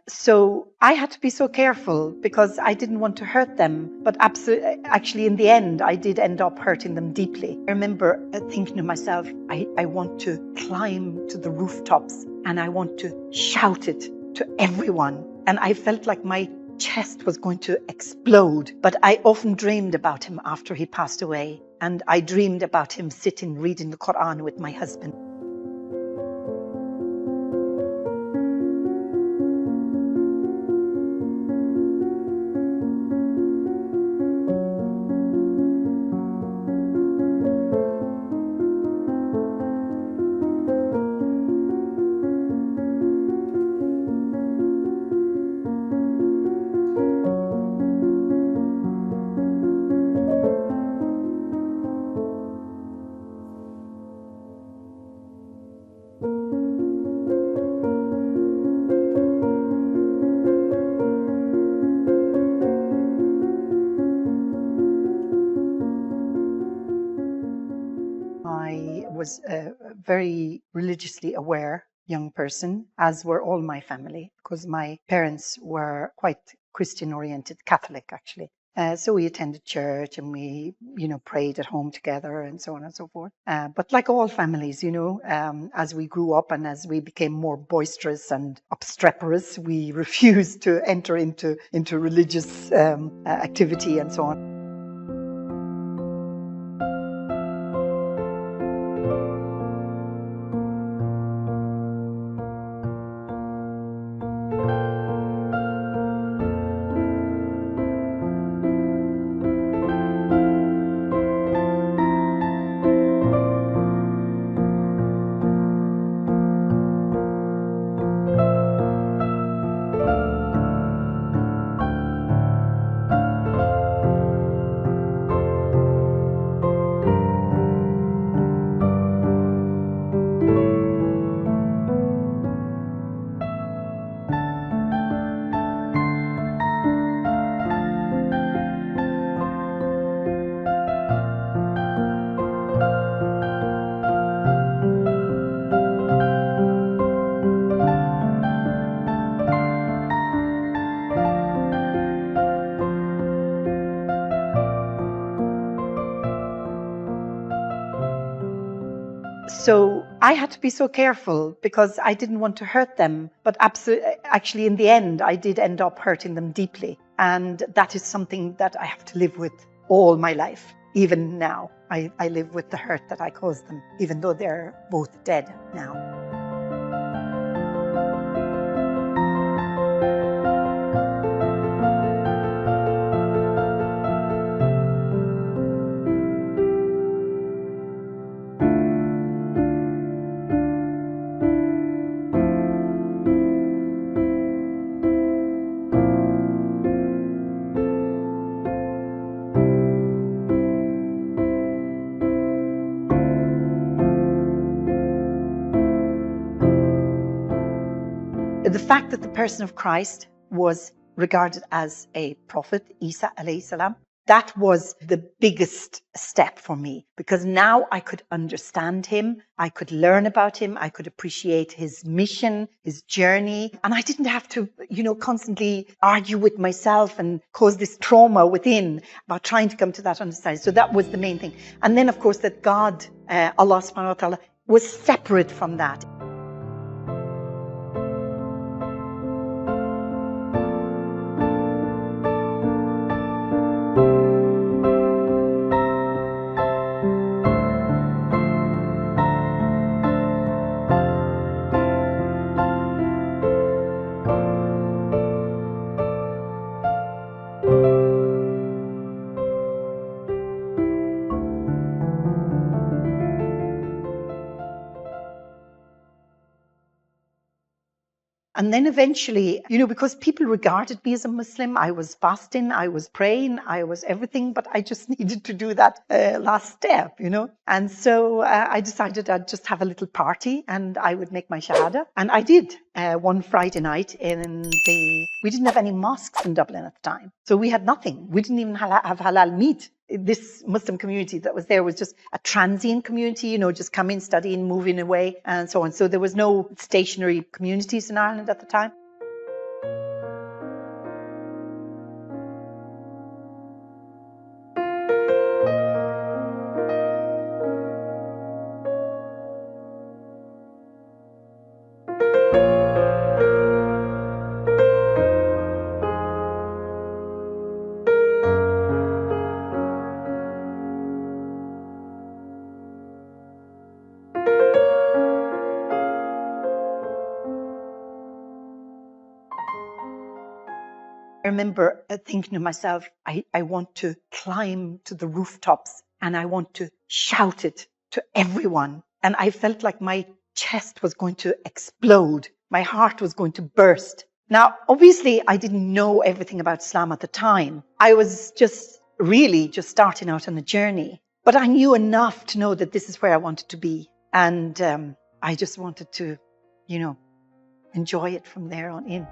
So I had to be so careful because I didn't want to hurt them. But actually, in the end, I did end up hurting them deeply. I remember thinking to myself, I want to climb to the rooftops and I want to shout it to everyone. And I felt like my chest was going to explode. But I often dreamed about him after he passed away. And I dreamed about him sitting reading the Quran with my husband. I was a very religiously aware young person, as were all my family, because my parents were quite Christian-oriented, Catholic actually. So we attended church and we, prayed at home together and so on and so forth. But like all families, as we grew up and as we became more boisterous and obstreperous, we refused to enter into religious activity and so on. So I had to be so careful because I didn't want to hurt them. But actually, in the end, I did end up hurting them deeply. And that is something that I have to live with all my life. Even now, I live with the hurt that I caused them, even though they're both dead now. The fact that the person of Christ was regarded as a prophet, Isa alayhi salam, that was the biggest step for me, because now I could understand him, I could learn about him, I could appreciate his mission, his journey, and I didn't have to, constantly argue with myself and cause this trauma within about trying to come to that understanding. So that was the main thing. And then, of course, that God, Allah subhanahu wa ta'ala, was separate from that. And then eventually, because people regarded me as a Muslim, I was fasting, I was praying, I was everything, but I just needed to do that last step, And so I decided I'd just have a little party and I would make my shahada. And I did one Friday night we didn't have any mosques in Dublin at the time. So we had nothing. We didn't even have halal meat. This Muslim community that was there was just a transient community, just coming, studying, moving away, and so on. So there was no stationary communities in Ireland at the time. I remember thinking to myself, I want to climb to the rooftops and I want to shout it to everyone. And I felt like my chest was going to explode. My heart was going to burst. Now, obviously, I didn't know everything about Islam at the time. I was just starting out on a journey. But I knew enough to know that this is where I wanted to be. And I just wanted to, enjoy it from there on in.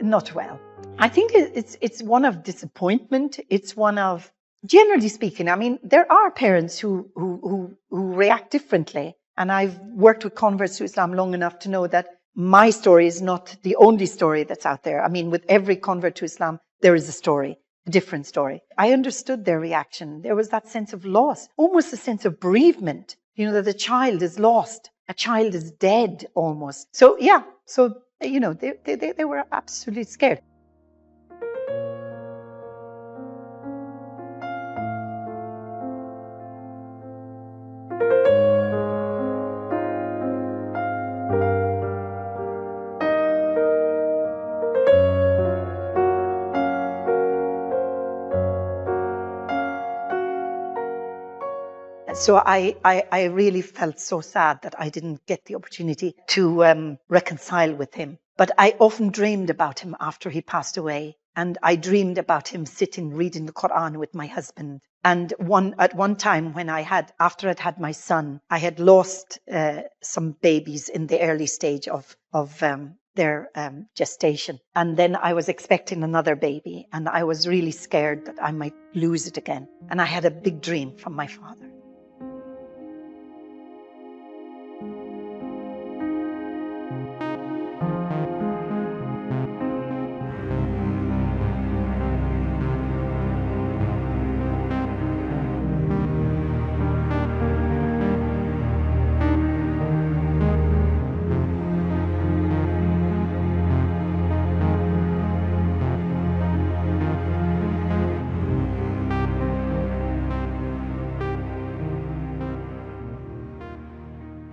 Not well. I think it's one of disappointment. It's one of, generally speaking, I mean, there are parents who react differently. And I've worked with converts to Islam long enough to know that my story is not the only story that's out there. I mean, with every convert to Islam, there is a story, a different story. I understood their reaction. There was that sense of loss, almost a sense of bereavement, that the child is lost. A child is dead almost. So, yeah. So, they were absolutely scared. So I really felt so sad that I didn't get the opportunity to reconcile with him. But I often dreamed about him after he passed away. And I dreamed about him sitting reading the Quran with my husband. And at one time after I'd had my son, I had lost some babies in the early stage of their gestation. And then I was expecting another baby. And I was really scared that I might lose it again. And I had a big dream from my father.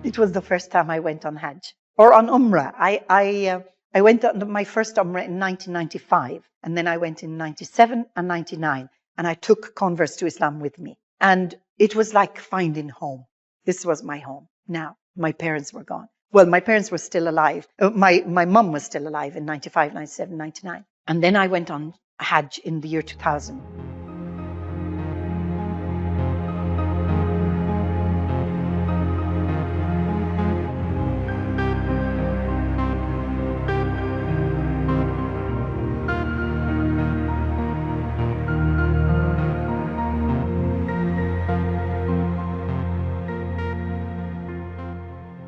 It was the first time I went on Hajj or on Umrah. I went on my first Umrah in 1995, and then I went in 97 and 99, and I took converts to Islam with me. And it was like finding home. This was my home. Now, my parents were gone. Well, my parents were still alive. My mum was still alive in 95, 97, 99. And then I went on Hajj in the year 2000.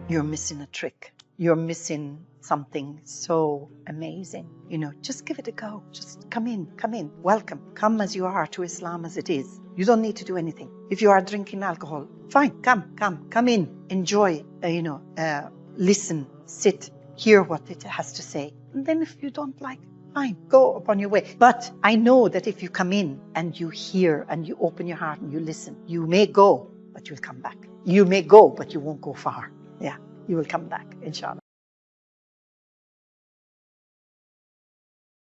You're missing a trick. You're missing something so amazing. Just give it a go. Just come in. Welcome. Come as you are to Islam as it is. You don't need to do anything. If you are drinking alcohol, fine. Come in. Enjoy, listen, sit, hear what it has to say. And then if you don't like, fine, go upon your way. But I know that if you come in and you hear and you open your heart and you listen, you may go, but you'll come back. You may go, but you won't go far. Yeah, you will come back, inshallah.